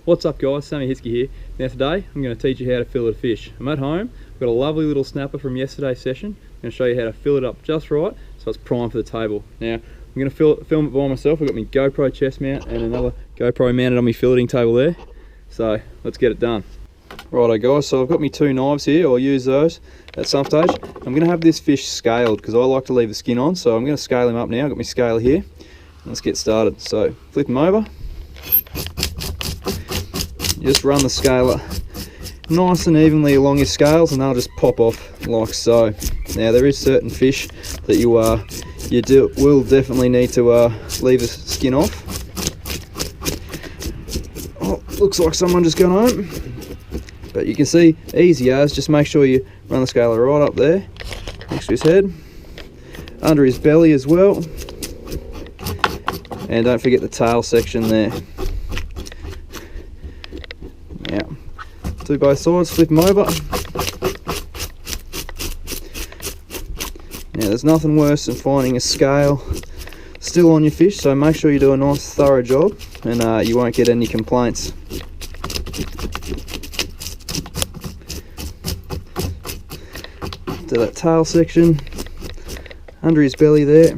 What's up guys, Sammy Hitzke here. Now today I'm going to teach you how to fillet a fish. I'm at home, I've got a lovely little snapper from yesterday's session. I'm going to show you how to fillet it up just right so it's primed for the table. Now I'm going to film it by myself. I've got my GoPro chest mount and another GoPro mounted on my filleting table there. So let's get it done. Righto guys, so I've got my two knives here. I'll use those at some stage. I'm going to have this fish scaled because I like to leave the skin on, so I'm going to scale him up now. I've got my scale here. Let's get started. So flip him over. Just run the scaler nice and evenly along your scales and they'll just pop off like so. Now there is certain fish that you will definitely need to leave the skin off. Oh, looks like someone just got home. But you can see, easy as, just make sure you run the scaler right up there, next to his head, under his belly as well, and don't forget the tail section there. Now, do both sides, flip them over. Now there's nothing worse than finding a scale still on your fish, so make sure you do a nice thorough job and you won't get any complaints. To that tail section, under his belly there,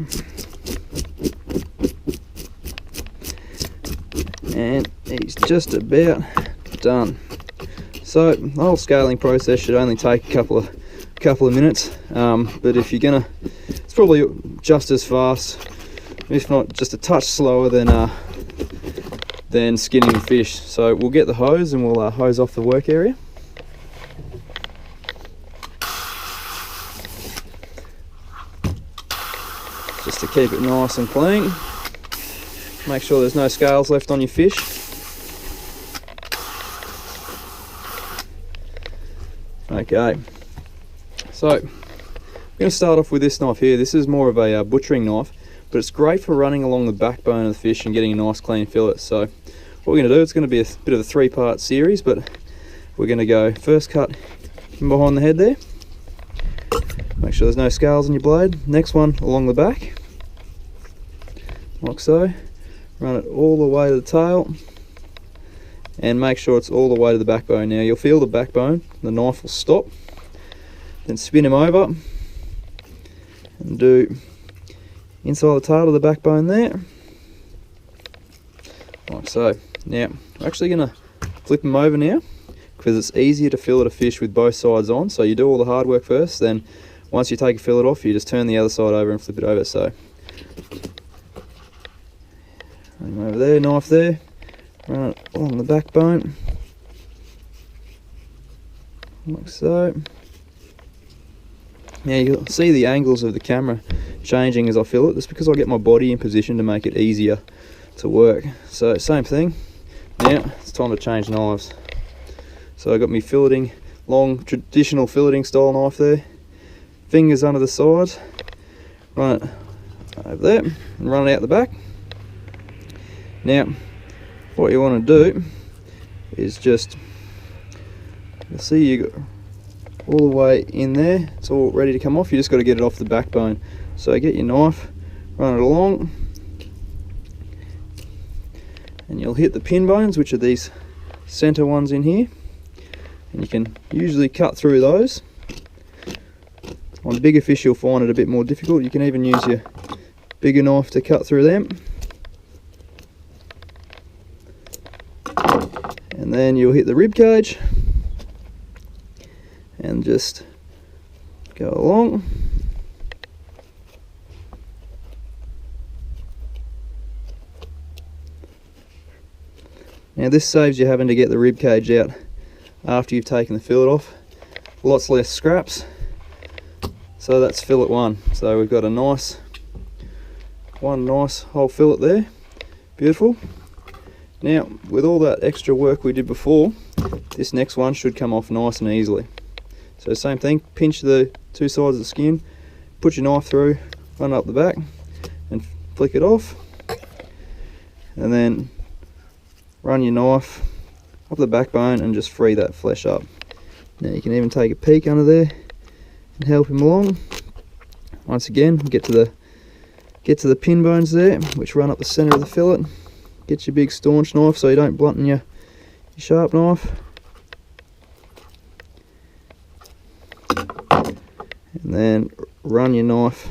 and he's just about done. So the whole scaling process should only take a couple of minutes, but if you're gonna, it's probably just as fast, if not just a touch slower than skinning the fish. So we'll get the hose and we'll hose off the work area. Just to keep it nice and clean. Make sure there's no scales left on your fish. Okay, so I'm going to start off with this knife here. This is more of a butchering knife, but it's great for running along the backbone of the fish and getting a nice clean fillet. So what we're going to do, it's going to be a bit of a three-part series, but we're going to go first cut from behind the head there. Make sure there's no scales on your blade. Next one along the back, like so. Run it all the way to the tail and make sure it's all the way to the backbone. Now you'll feel the backbone, the knife will stop, then spin him over and do inside the tail to the backbone there, like so. Now I'm actually going to flip him over now because it's easier to fillet a fish with both sides on. So you do all the hard work first, then once you take a fillet off, you just turn the other side over and flip it over. So run him over there, knife there, run it along the backbone, like so. Now you'll see the angles of the camera changing as I fillet. That's because I get my body in position to make it easier to work. So same thing. Now it's time to change knives. So I got my filleting, long traditional filleting style knife there. Fingers under the sides, run it over there and run it out the back. Now what you want to do is just, you'll see you got all the way in there, it's all ready to come off. You just got to get it off the backbone. So get your knife, run it along, and you'll hit the pin bones, which are these center ones in here, and you can usually cut through those. On bigger fish you'll find it a bit more difficult. You can even use your bigger knife to cut through them. And then you'll hit the rib cage and just go along. Now this saves you having to get the rib cage out after you've taken the fillet off. Lots less scraps. So that's fillet one. So we've got a nice whole fillet there. Beautiful. Now with all that extra work we did before, this next one should come off nice and easily. So same thing, pinch the two sides of the skin, put your knife through, run it up the back and flick it off, and then run your knife up the backbone and just free that flesh up. Now you can even take a peek under there and help him along. Once again, get to the pin bones there, which run up the center of the fillet. Get your big staunch knife so you don't blunten your your sharp knife, and then run your knife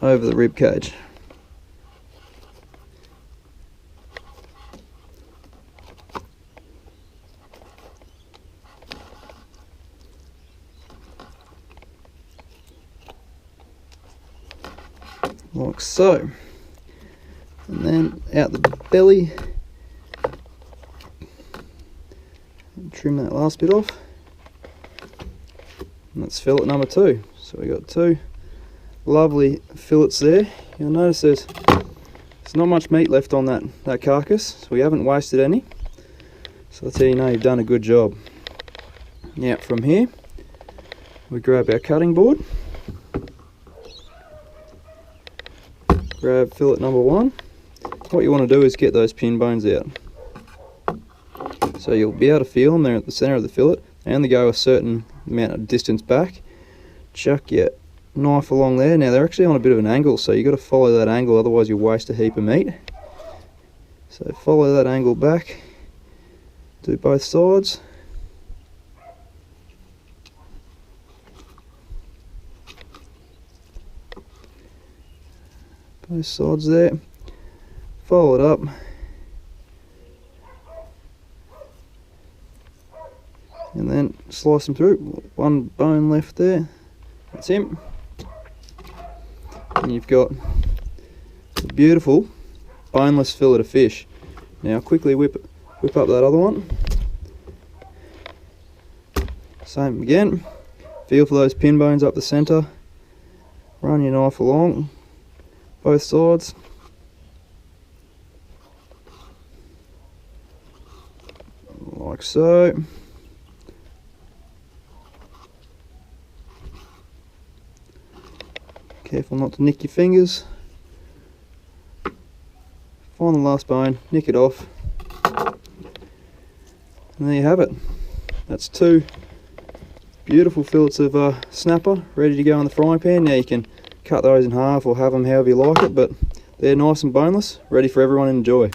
over the rib cage. Like so. And then out the belly, trim that last bit off, and that's fillet number 2. So we got 2 lovely fillets there. You'll notice there's not much meat left on that carcass, so we haven't wasted any, so that's how you know you've done a good job. Now from here we grab our cutting board, grab fillet number 1. What you want to do is get those pin bones out. So you'll be able to feel them, they're at the centre of the fillet. They only go a certain amount of distance back. Chuck your knife along there. Now they're actually on a bit of an angle, so you've got to follow that angle, otherwise you'll waste a heap of meat. So follow that angle back, do both sides. Both sides there. Follow it up. And then slice them through. One bone left there. That's him. And you've got a beautiful boneless fillet of fish. Now quickly whip up that other one. Same again. Feel for those pin bones up the centre. Run your knife along both sides. Like so. Careful not to nick your fingers. Find the last bone, nick it off, and there you have it. That's 2 beautiful fillets of snapper ready to go in the frying pan. Now you can cut those in half or have them however you like it, but they're nice and boneless, ready for everyone to enjoy.